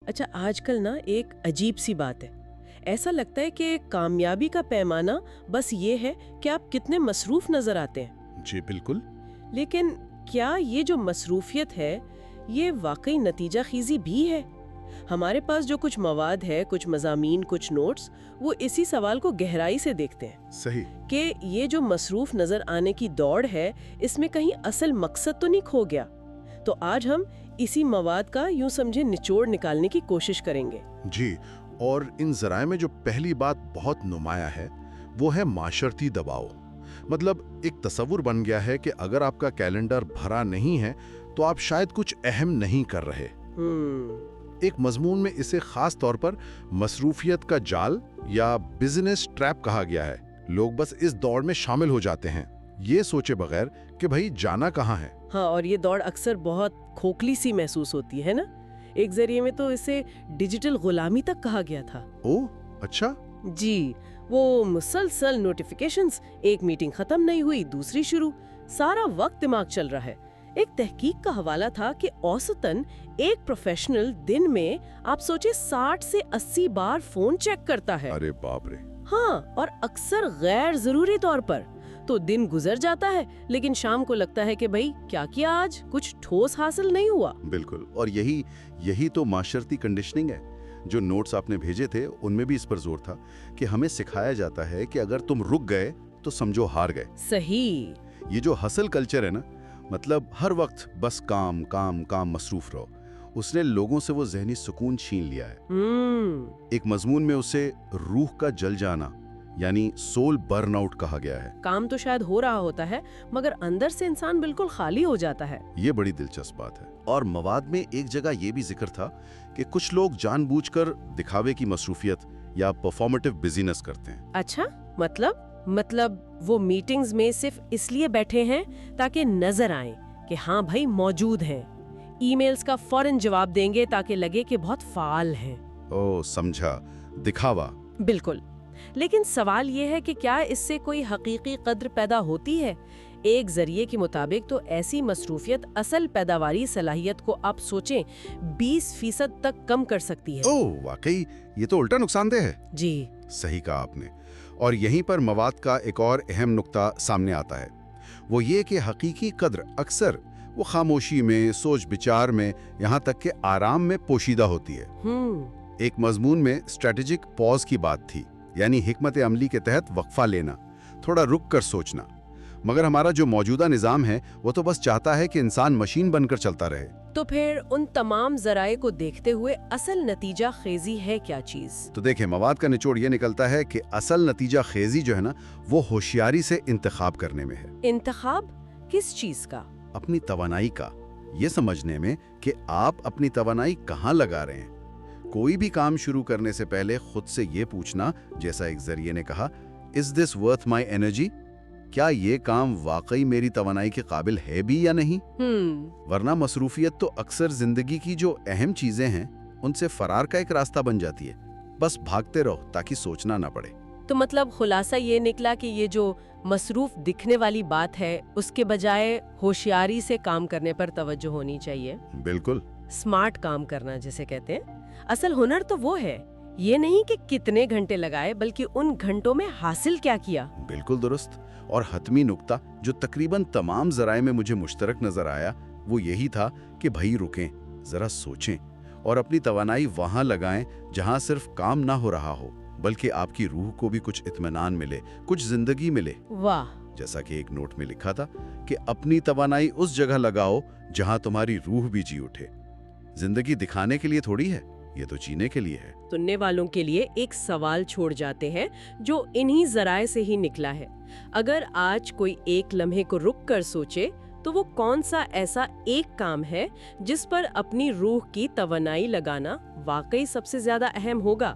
اچھا، آج کل نا ایک عجیب سی بات ہے. ایسا لگتا ہے کہ کامیابی کا پیمانہ بس یہ ہے کہ آپ کتنے مصروف نظر آتے ہیں. جی بالکل. لیکن کیا یہ جو مصروفیت ہے یہ واقعی نتیجہ خیزی بھی ہے؟ ہمارے پاس جو کچھ مواد ہے، کچھ مضامین، کچھ نوٹس، وہ اسی سوال کو گہرائی سے دیکھتے ہیں. صحیح. کہ یہ جو مصروف نظر آنے کی دوڑ ہے، اس میں کہیں اصل مقصد تو نہیں کھو گیا؟ تو آج ہم اسی مواد کا یوں سمجھے نچوڑ نکالنے کی کوشش کریں گے. جی، اور ان ذرائع میں جو پہلی بات بہت نمایاں ہے وہ ہے معاشرتی دباؤ. مطلب ایک تصور بن گیا ہے کہ اگر آپ کا کیلنڈر بھرا نہیں ہے تو آپ شاید کچھ اہم نہیں کر رہے. ایک مضمون میں اسے خاص طور پر مصروفیت کا جال یا بزنس ٹریپ کہا گیا ہے. لوگ بس اس دوڑ میں شامل ہو جاتے ہیں یہ سوچے بغیر کہ بھئی جانا کہاں ہے. ہاں، اور یہ دوڑ اکثر بہت کھوکھلی سی محسوس ہوتی ہے نا. ایک ذریعے میں تو اسے ڈیجیٹل غلامی تک کہا گیا تھا. اوہ اچھا. جی، وہ مسلسل نوٹیفیکیشنز، ایک میٹنگ ختم نہیں ہوئی دوسری شروع، سارا وقت دماغ چل رہا ہے. ایک تحقیق کا حوالہ تھا کہ اوسطاً ایک پروفیشنل دن میں آپ سوچے 60 سے 80 بار فون چیک کرتا ہے. ارے باپ رے. ہاں، اور اکثر غیر ضروری طور پر. تو دن گزر جاتا ہے لیکن شام کو لگتا ہے کہ بھئی کیا آج کچھ ٹھوس حاصل نہیں ہوا. بالکل. اور یہی تو معاشرتی کنڈیشننگ ہے. جو نوٹس آپ نے بھیجے تھے ان میں بھی اس پر زور تھا کہ ہمیں سکھایا جاتا ہے کہ اگر تم رک گئے تو سمجھو ہار گئے. صحیح. یہ جو ہسل کلچر ہے نا، مطلب ہر وقت بس کام کام کام مصروف رہو، اس نے لوگوں سے وہ ذہنی سکون چھین لیا ہے. ایک مضمون میں اسے روح کا جل جانا یعنی سول برن آؤٹ کہا گیا ہے. کام تو شاید ہو رہا ہوتا ہے مگر اندر سے انسان بالکل خالی ہو جاتا ہے. یہ بڑی دلچسپ بات ہے. اور مواد میں ایک جگہ یہ بھی ذکر تھا کہ کچھ لوگ جان بوجھ کر دکھاوے کی مصروفیت یا پرفارمیٹیو بزنس کرتے ہیں. اچھا، مطلب وہ میٹنگز میں صرف اس لیے بیٹھے ہیں تاکہ نظر آئیں کہ ہاں بھائی موجود ہیں. ای میلز کا فوراً جواب دیں گے تاکہ لگے کہ بہت فعال ہیں. او سمجھا، دکھاوا. بالکل. لیکن سوال یہ ہے کہ کیا اس سے کوئی حقیقی قدر پیدا ہوتی ہے؟ ایک ذریعے کے مطابق تو ایسی مصروفیت اصل پیداواری صلاحیت کو آپ سوچیں 20% تک کم کر سکتی ہے. واقعی یہ تو الٹا نقصان دہ ہے. جی صحیح کہا آپ نے. اور یہیں پر مواد کا ایک اور اہم نقطہ سامنے آتا ہے، وہ یہ کہ حقیقی قدر اکثر وہ خاموشی میں، سوچ بچار میں، یہاں تک کہ آرام میں پوشیدہ ہوتی ہے. ایک مضمون میں اسٹریٹجک پاز کی بات تھی، یعنی حکمت عملی کے تحت وقفہ لینا، تھوڑا رک کر سوچنا. مگر ہمارا جو موجودہ نظام ہے وہ تو بس چاہتا ہے کہ انسان مشین بن کر چلتا رہے. تو پھر ان تمام ذرائع کو دیکھتے ہوئے اصل نتیجہ خیزی ہے کیا چیز؟ تو دیکھیں، مواد کا نچوڑ یہ نکلتا ہے کہ اصل نتیجہ خیزی جو ہے نا، وہ ہوشیاری سے انتخاب کرنے میں ہے. انتخاب کس چیز کا؟ اپنی توانائی کا. یہ سمجھنے میں کہ آپ اپنی توانائی کہاں لگا رہے ہیں. کوئی بھی کام شروع کرنے سے پہلے خود سے یہ پوچھنا، جیسا ایک ذریعے نے کہا، Is this worth my energy؟ کیا یہ کام واقعی میری توانائی کے قابل ہے بھی یا نہیں؟ ورنہ مصروفیت تو اکثر زندگی کی جو اہم چیزیں ہیں ان سے فرار کا ایک راستہ بن جاتی ہے. بس بھاگتے رہو تاکہ سوچنا نہ پڑے. تو مطلب خلاصہ یہ نکلا کہ یہ جو مصروف دکھنے والی بات ہے اس کے بجائے ہوشیاری سے کام کرنے پر توجہ ہونی چاہیے. بالکل. سمارٹ کام کرنا جسے کہتے ہیں. اصل ہنر تو وہ ہے، یہ نہیں کہ کتنے گھنٹے لگائے بلکہ ان گھنٹوں میں حاصل کیا کیا. بالکل درست. اور حتمی نقطہ جو تقریباً تمام ذرائع میں مجھے مشترک نظر آیا وہ یہی تھا کہ بھائی رکیں، ذرا سوچیں اور اپنی توانائی وہاں لگائیں جہاں صرف کام نہ ہو رہا ہو بلکہ آپ کی روح کو بھی کچھ اطمینان ملے، کچھ زندگی ملے. واہ. جیسا کہ ایک نوٹ میں لکھا تھا کہ اپنی توانائی اس جگہ لگاؤ جہاں تمہاری روح بھی جی اٹھے. زندگی دکھانے کے لیے تھوڑی ہے، یہ تو جینے کے لیے ہے. سننے والوں کے لیے ایک سوال چھوڑ جاتے ہیں جو انہی ذرائع سے ہی نکلا ہے. اگر آج کوئی ایک لمحے کو رک کر سوچے تو وہ کون سا ایسا ایک کام ہے جس پر اپنی روح کی توانائی لگانا واقعی سب سے زیادہ اہم ہوگا؟